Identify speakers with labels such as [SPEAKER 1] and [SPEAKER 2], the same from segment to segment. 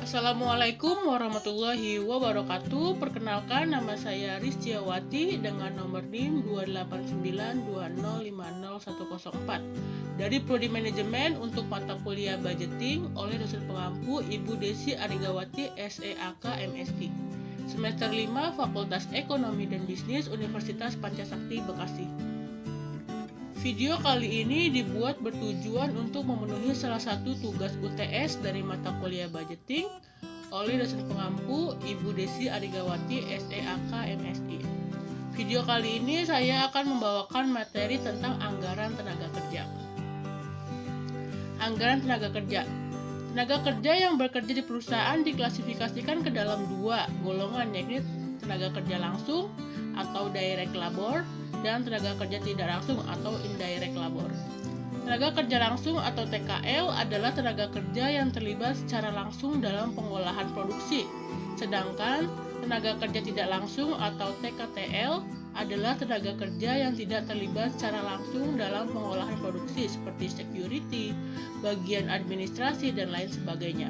[SPEAKER 1] Assalamualaikum warahmatullahi wabarakatuh. Perkenalkan, nama saya Rizkyawati dengan nomor NIM 28920500104 dari Prodi Manajemen untuk mata kuliah Budgeting oleh dosen pengampu Ibu Desi Arigawati SEAK MSI. Semester 5 Fakultas Ekonomi dan Bisnis Universitas Pancasakti Bekasi. Video kali ini dibuat bertujuan untuk memenuhi salah satu tugas UTS dari mata kuliah Budgeting oleh dosen pengampu Ibu Desi Arigawati SEAK MSI. Video kali ini saya akan membawakan materi tentang anggaran tenaga kerja. Anggaran tenaga kerja. Tenaga kerja yang bekerja di perusahaan diklasifikasikan ke dalam dua golongan, yaitu tenaga kerja langsung atau direct labor dan tenaga kerja tidak langsung atau indirect labor. Tenaga kerja langsung atau TKL adalah tenaga kerja yang terlibat secara langsung dalam pengolahan produksi. Sedangkan tenaga kerja tidak langsung atau TKTL adalah tenaga kerja yang tidak terlibat secara langsung dalam pengolahan produksi seperti security, bagian administrasi dan lain sebagainya.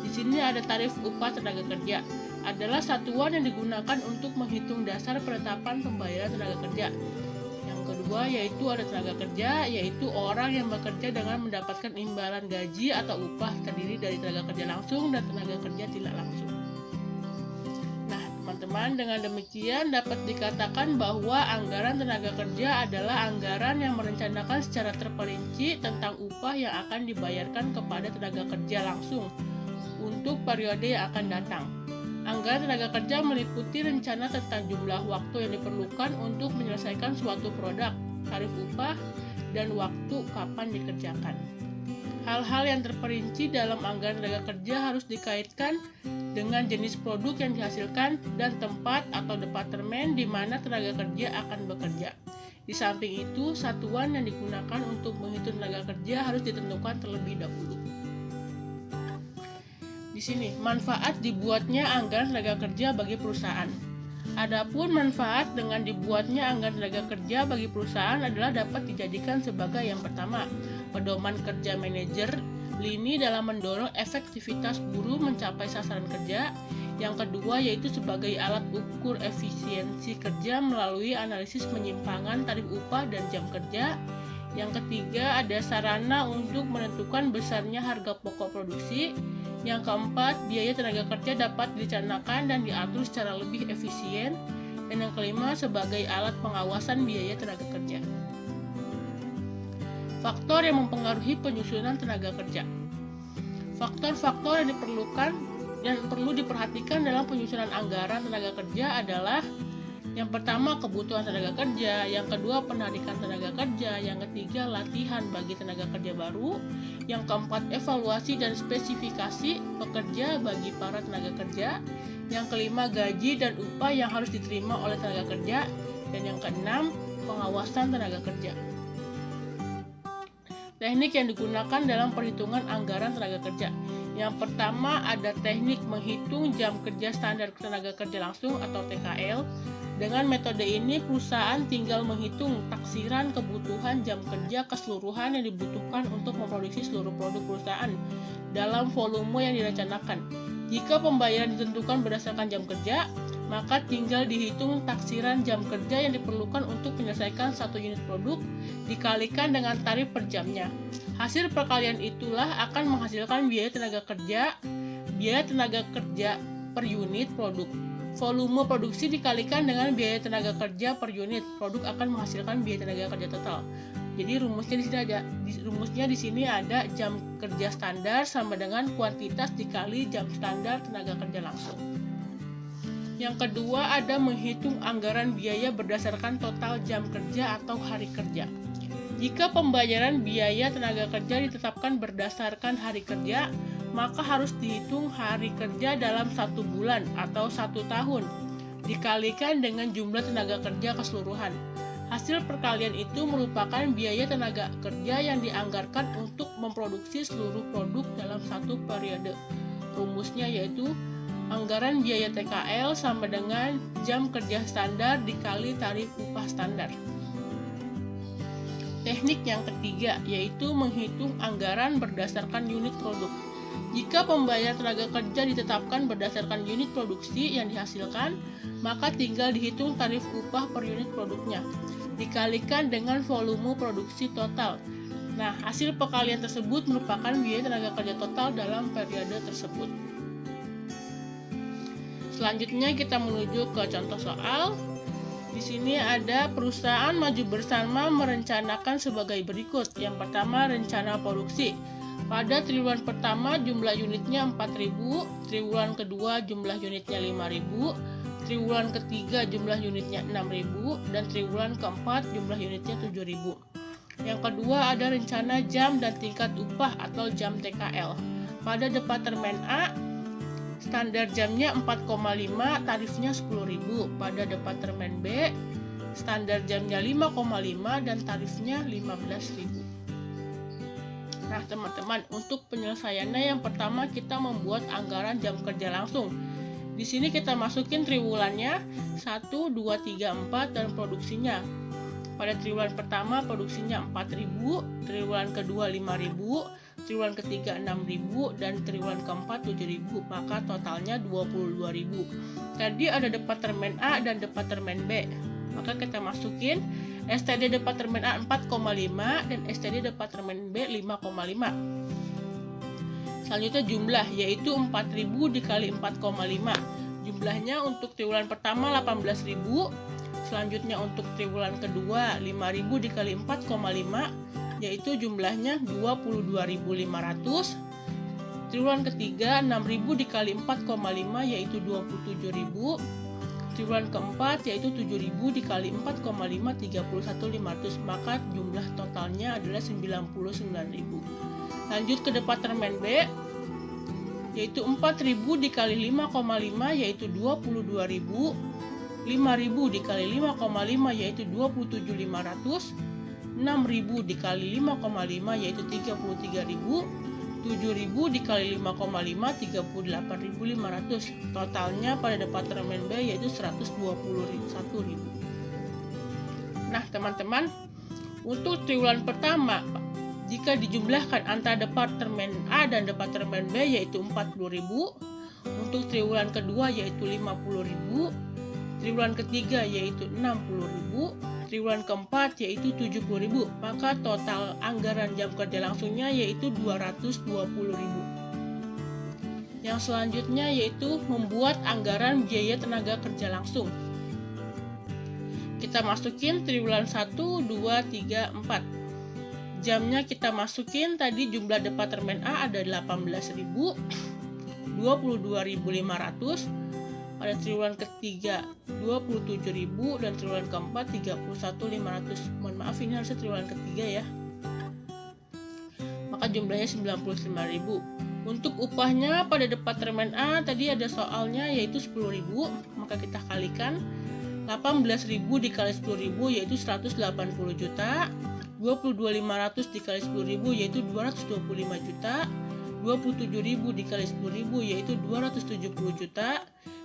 [SPEAKER 1] Di sini ada tarif upah tenaga kerja. Adalah satuan yang digunakan untuk menghitung dasar penetapan pembayaran tenaga kerja. Yang kedua yaitu ada tenaga kerja, yaitu orang yang bekerja dengan mendapatkan imbalan gaji atau upah terdiri dari tenaga kerja langsung dan tenaga kerja tidak langsung. Nah, teman-teman, dengan demikian dapat dikatakan bahwa anggaran tenaga kerja adalah anggaran yang merencanakan secara terperinci tentang upah yang akan dibayarkan kepada tenaga kerja langsung untuk periode yang akan datang. Anggaran tenaga kerja meliputi rencana tentang jumlah waktu yang diperlukan untuk menyelesaikan suatu produk, tarif upah, dan waktu kapan dikerjakan. Hal-hal yang terperinci dalam anggaran tenaga kerja harus dikaitkan dengan jenis produk yang dihasilkan dan tempat atau departemen di mana tenaga kerja akan bekerja. Di samping itu, satuan yang digunakan untuk menghitung tenaga kerja harus ditentukan terlebih dahulu. Di sini, manfaat dibuatnya anggaran tenaga kerja bagi perusahaan. Adapun manfaat dengan dibuatnya anggaran tenaga kerja bagi perusahaan adalah dapat dijadikan sebagai yang pertama, pedoman kerja manajer lini dalam mendorong efektivitas buruh mencapai sasaran kerja. Yang kedua yaitu sebagai alat ukur efisiensi kerja melalui analisis penyimpangan tarif upah dan jam kerja. Yang ketiga ada sarana untuk menentukan besarnya harga pokok produksi. Yang keempat, biaya tenaga kerja dapat direncanakan dan diatur secara lebih efisien. Dan yang kelima, sebagai alat pengawasan biaya tenaga kerja. Faktor yang mempengaruhi penyusunan tenaga kerja. Faktor-faktor yang diperlukan dan perlu diperhatikan dalam penyusunan anggaran tenaga kerja adalah yang pertama, kebutuhan tenaga kerja. Yang kedua, penarikan tenaga kerja. Yang ketiga, latihan bagi tenaga kerja baru. Yang keempat, evaluasi dan spesifikasi pekerja bagi para tenaga kerja. Yang kelima, gaji dan upah yang harus diterima oleh tenaga kerja. Dan yang keenam, pengawasan tenaga kerja. Teknik yang digunakan dalam perhitungan anggaran tenaga kerja. Yang pertama, ada teknik menghitung jam kerja standar tenaga kerja langsung atau TKL. Dengan metode ini, perusahaan tinggal menghitung taksiran kebutuhan jam kerja keseluruhan yang dibutuhkan untuk memproduksi seluruh produk perusahaan dalam volume yang direncanakan. Jika pembayaran ditentukan berdasarkan jam kerja, maka tinggal dihitung taksiran jam kerja yang diperlukan untuk menyelesaikan satu unit produk dikalikan dengan tarif per jamnya. Hasil perkalian itulah akan menghasilkan biaya tenaga kerja per unit produk. Volume produksi dikalikan dengan biaya tenaga kerja per unit produk akan menghasilkan biaya tenaga kerja total. Jadi rumusnya di sini ada jam kerja standar sama dengan kuantitas dikali jam standar tenaga kerja langsung. Yang kedua ada menghitung anggaran biaya berdasarkan total jam kerja atau hari kerja. Jika pembayaran biaya tenaga kerja ditetapkan berdasarkan hari kerja, maka harus dihitung hari kerja dalam 1 bulan atau 1 tahun dikalikan dengan jumlah tenaga kerja keseluruhan. Hasil perkalian itu merupakan biaya tenaga kerja yang dianggarkan untuk memproduksi seluruh produk dalam satu periode. Rumusnya yaitu anggaran biaya TKL sama dengan jam kerja standar dikali tarif upah standar. Teknik yang ketiga yaitu menghitung anggaran berdasarkan unit produk. Jika pembayaran tenaga kerja ditetapkan berdasarkan unit produksi yang dihasilkan, maka tinggal dihitung tarif upah per unit produknya, dikalikan dengan volume produksi total. Nah, hasil perkalian tersebut merupakan biaya tenaga kerja total dalam periode tersebut. Selanjutnya kita menuju ke contoh soal. Di sini ada perusahaan maju bersama merencanakan sebagai berikut. Yang pertama, rencana produksi. Pada triwulan pertama jumlah unitnya 4.000, triwulan kedua jumlah unitnya 5.000, triwulan ketiga jumlah unitnya 6.000, dan triwulan keempat jumlah unitnya 7.000. Yang kedua ada rencana jam dan tingkat upah atau jam TKL. Pada departemen A, standar jamnya 4,5, tarifnya 10.000. Pada departemen B, standar jamnya 5,5 dan tarifnya 15.000. Nah, teman-teman, untuk penyelesaiannya yang pertama kita membuat anggaran jam kerja langsung. Di sini kita masukin triwulannya 1, 2, 3, 4 dan produksinya. Pada triwulan pertama produksinya 4.000, triwulan kedua 5.000, triwulan ketiga 6.000 dan triwulan keempat 7.000, maka totalnya 22.000. Tadi ada departemen A dan departemen B. Maka kita masukin STD departemen A 4,5 dan STD departemen B 5,5. Selanjutnya jumlah, yaitu 4.000 dikali 4,5. Jumlahnya untuk triwulan pertama 18.000. Selanjutnya untuk triwulan kedua 5.000 dikali 4,5, yaitu jumlahnya 22.500. Triwulan ketiga 6.000 dikali 4,5 yaitu 27.000. Triwulan keempat yaitu 7.000 dikali 4,5 31.500, maka jumlah totalnya adalah 99.000. Lanjut ke departemen B, yaitu 4.000 dikali 5,5 yaitu 22.000, 5.000 dikali 5,5 yaitu 27.500, 6.000 dikali 5,5 yaitu 33.000, 7.000 dikali 5,5 38.500. Totalnya pada departemen B yaitu 121.000. Nah, teman-teman, untuk triwulan pertama jika dijumlahkan antara departemen A dan departemen B yaitu 40.000, untuk triwulan kedua yaitu 50.000, triwulan ketiga yaitu 60.000, triwulan keempat yaitu 70.000, maka total anggaran jam kerja langsungnya yaitu 220.000. Yang selanjutnya yaitu membuat anggaran biaya tenaga kerja langsung. Kita masukin triwulan 1, 2, 3, 4. Jamnya kita masukin, tadi jumlah departemen A ada 18.000, 22.500. Pada triwulan ketiga 27.000 dan triwulan keempat 31.500. Mohon maaf, ini harusnya triwulan ketiga ya. Maka jumlahnya 95.000. Untuk upahnya pada departemen A tadi ada soalnya yaitu 10.000, maka kita kalikan 18.000 dikali 10.000 yaitu 180 juta. 22.500 dikali 10.000 yaitu 225 juta. 27.000 dikali 10.000 yaitu 270 juta.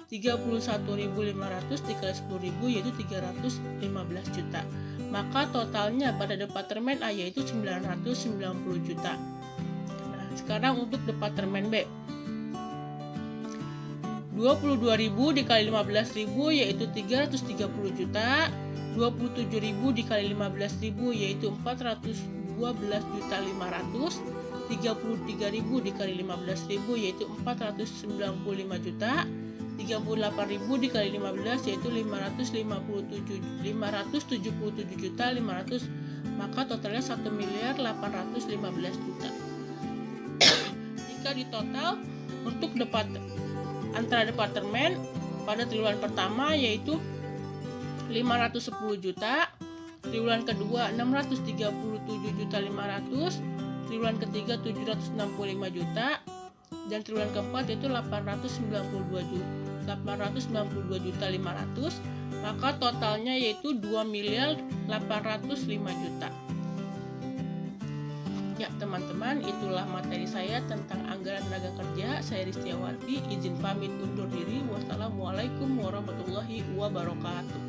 [SPEAKER 1] 31.500 dikali 10.000 yaitu 315 juta. Maka totalnya pada departemen A yaitu 990 juta. Nah, sekarang untuk departemen B. 22.000 dikali 15.000 yaitu 330 juta. 27.000 dikali 15.000 yaitu 412.500. 33.000 dikali 15.000 yaitu 495 juta. 38.000 dikali 15 yaitu 577 juta 500, maka totalnya 1.815 juta. Jika ditotal untuk antara departemen pada triwulan pertama yaitu 510 juta, triwulan kedua 637 juta 500, triwulan ketiga 765 juta, dan triwulan keempat yaitu 892 juta 500, maka totalnya yaitu 2.805 juta. Ya teman-teman, itulah materi saya tentang anggaran tenaga kerja. Saya Ristiawati, izin pamit undur diri. Wassalamualaikum warahmatullahi wabarakatuh.